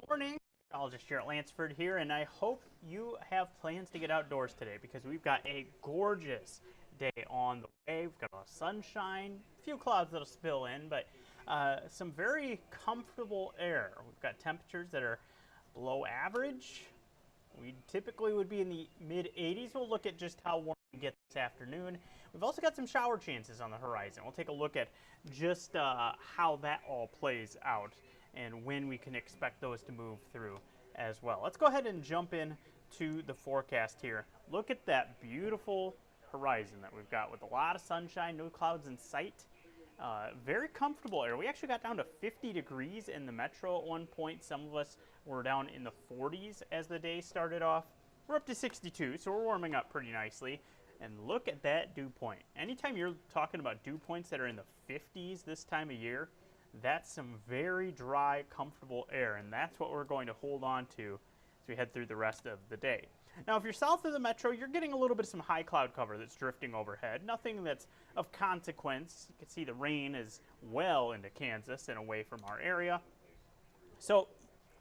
Morning. Meteorologist here at Lansford here, and I hope you have plans to get outdoors today because we've got a gorgeous day on the way. We've got a lot of sunshine, a few clouds that'll spill in, but some very comfortable air. We've got temperatures that are below average. We typically would be in the mid 80s. We'll look at just how warm we get this afternoon. We've also got some shower chances on the horizon. We'll take a look at just how that all plays out and when we can expect those to move through as well. Let's go ahead and jump in to the forecast here. Look at that beautiful horizon that we've got with a lot of sunshine, no clouds in sight. Very comfortable air. We actually got down to 50 degrees in the metro at one point. Some of us were down in the 40s as the day started off. We're up to 62, so we're warming up pretty nicely. And look at that dew point. Anytime you're talking about dew points that are in the 50s this time of year, that's some very dry, comfortable air, and that's what we're going to hold on to as we head through the rest of the day. Now, if you're south of the metro, you're getting a little bit of some high cloud cover that's drifting overhead. Nothing that's of consequence. You can see the rain is well into Kansas and away from our area. So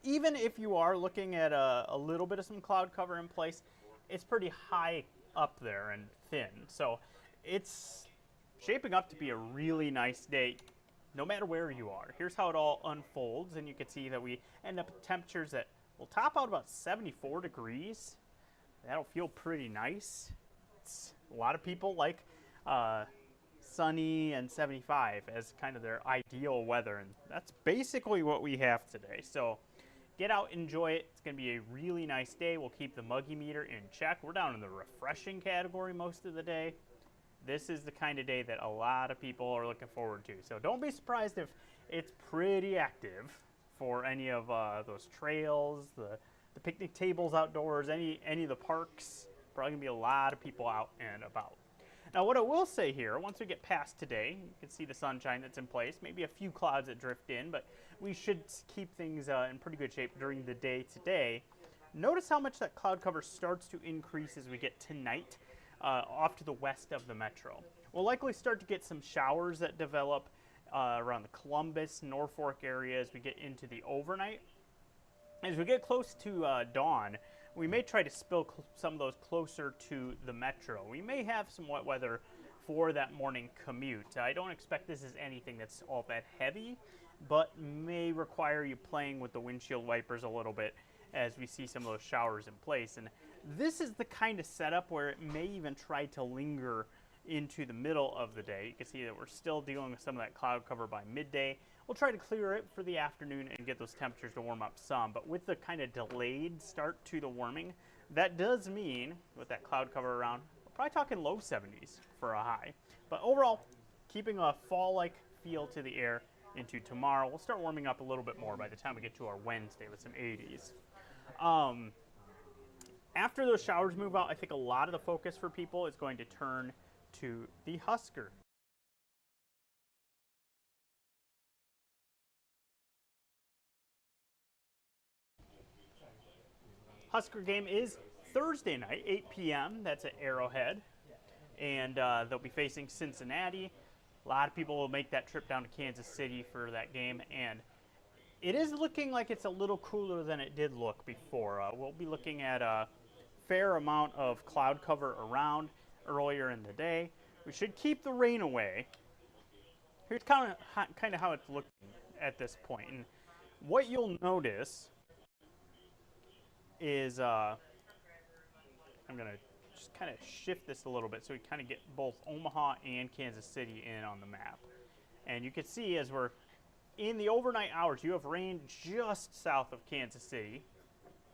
even if you are looking at a little bit of some cloud cover in place, it's pretty high up there and thin. So it's shaping up to be a really nice day no matter where you are. Here's how it all unfolds, and you can see that we end up at temperatures that will top out about 74 degrees. That'll feel pretty nice. A lot of people like sunny and 75 as kind of their ideal weather, and that's basically what we have today. So get out, enjoy it. It's going to be a really nice day. We'll keep the muggy meter in check. We're down in the refreshing category most of the day. This is the kind of day that a lot of people are looking forward to. So don't be surprised if it's pretty active for any of those trails, the picnic tables outdoors, any of the parks. Probably going to be a lot of people out and about. Now, what I will say here, once we get past today, you can see the sunshine that's in place, maybe a few clouds that drift in, but we should keep things in pretty good shape during the day today. Notice how much that cloud cover starts to increase as we get tonight off to the west of the metro. We'll likely start to get some showers that develop around the Columbus, Norfolk area as we get into the overnight. As we get close to dawn, we may try to spill some of those closer to the metro. We may have some wet weather for that morning commute. I don't expect this is anything that's all that heavy, but may require you playing with the windshield wipers a little bit as we see some of those showers in place. And this is the kind of setup where it may even try to linger into the middle of the day. You can see that we're still dealing with some of that cloud cover by midday. We'll try to clear it for the afternoon and get those temperatures to warm up some, but with the kind of delayed start to the warming, that does mean with that cloud cover around, we're probably talking low 70s for a high. But overall, keeping a fall-like feel to the air into tomorrow. We'll start warming up a little bit more by the time we get to our Wednesday with some 80s. After those showers move out, I think a lot of the focus for people is going to turn to the Husker. Husker game is Thursday night, 8 p.m. That's at Arrowhead. And they'll be facing Cincinnati. A lot of people will make that trip down to Kansas City for that game. And it is looking like it's a little cooler than it did look before. We'll be looking at a fair amount of cloud cover around earlier in the day. We should keep the rain away. Here's kind of how it's looking at this point. And what you'll notice is I'm going to just kind of shift this a little bit so we kind of get both Omaha and Kansas City in on the map. And you can see as we're in the overnight hours, you have rain just south of Kansas City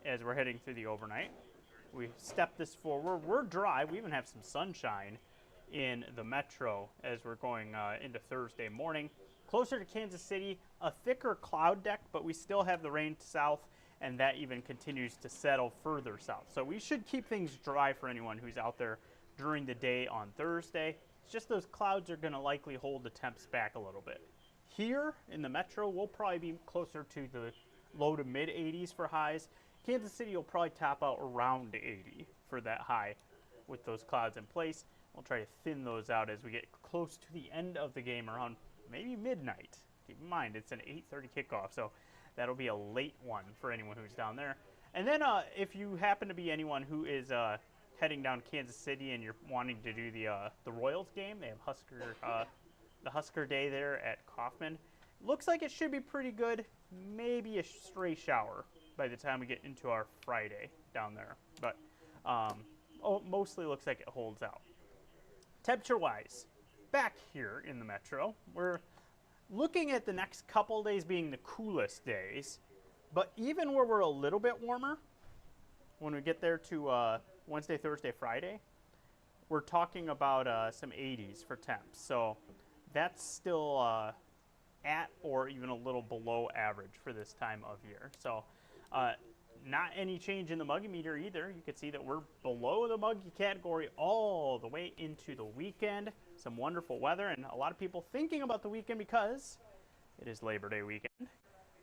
as we're heading through the overnight. We step this forward. We're dry. We even have some sunshine in the metro as we're going into Thursday morning. Closer to Kansas City, a thicker cloud deck, but we still have the rain south, and that even continues to settle further south. So we should keep things dry for anyone who's out there during the day on Thursday. It's just those clouds are going to likely hold the temps back a little bit. Here in the metro, we'll probably be closer to the low to mid 80s for highs. Kansas City will probably top out around 80 for that high with those clouds in place. We'll try to thin those out as we get close to the end of the game around maybe midnight. Keep in mind, it's an 8:30 kickoff, so That'll be a late one for anyone who's down there. And then if you happen to be anyone who is heading down Kansas City and you're wanting to do the Royals game, they have the Husker Day there at Kauffman. Looks like it should be pretty good. Maybe a stray shower by the time we get into our Friday down there. But mostly looks like it holds out. Temperature-wise, back here in the metro, we're looking at the next couple days being the coolest days. But even where we're a little bit warmer, when we get there to Wednesday, Thursday, Friday, we're talking about some 80s for temps. So that's still at or even a little below average for this time of year. So not any change in the muggy meter either. You can see that we're below the muggy category all the way into the weekend. Some wonderful weather and a lot of people thinking about the weekend because it is Labor Day weekend,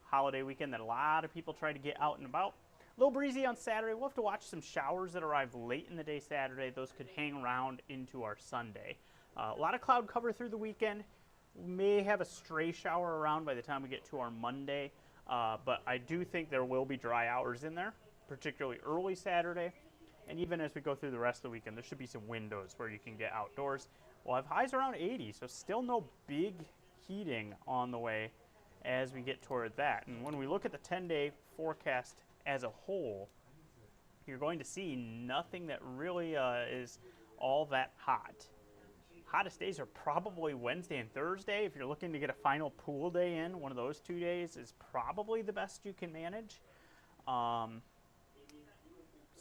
holiday weekend that a lot of people try to get out and about. A little breezy on Saturday. We'll have to watch some showers that arrive late in the day Saturday. Those could hang around into our Sunday. A lot of cloud cover through the weekend. We may have a stray shower around by the time we get to our Monday. But I do think there will be dry hours in there, particularly early Saturday. And even as we go through the rest of the weekend, there should be some windows where you can get outdoors. We'll have highs around 80, so still no big heating on the way as we get toward that. And when we look at the 10-day forecast as a whole, you're going to see nothing that really is all that hot. Hottest days are probably Wednesday and Thursday. If you're looking to get a final pool day in, one of those 2 days is probably the best you can manage. Some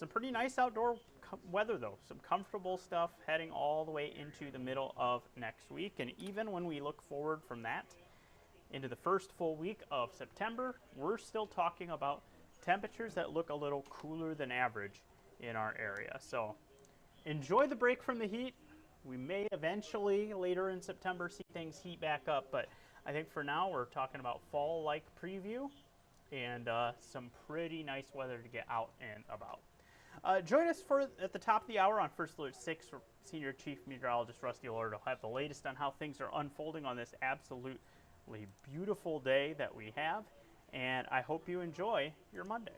pretty nice outdoor weather, though. Some comfortable stuff heading all the way into the middle of next week. And even when we look forward from that into the first full week of September, we're still talking about temperatures that look a little cooler than average in our area. So enjoy the break from the heat. We may eventually, later in September, see things heat back up, but I think for now we're talking about fall-like preview and some pretty nice weather to get out and about. Join us at the top of the hour on First Alert 6. Senior Chief Meteorologist Rusty Lord will have the latest on how things are unfolding on this absolutely beautiful day that we have, and I hope you enjoy your Monday.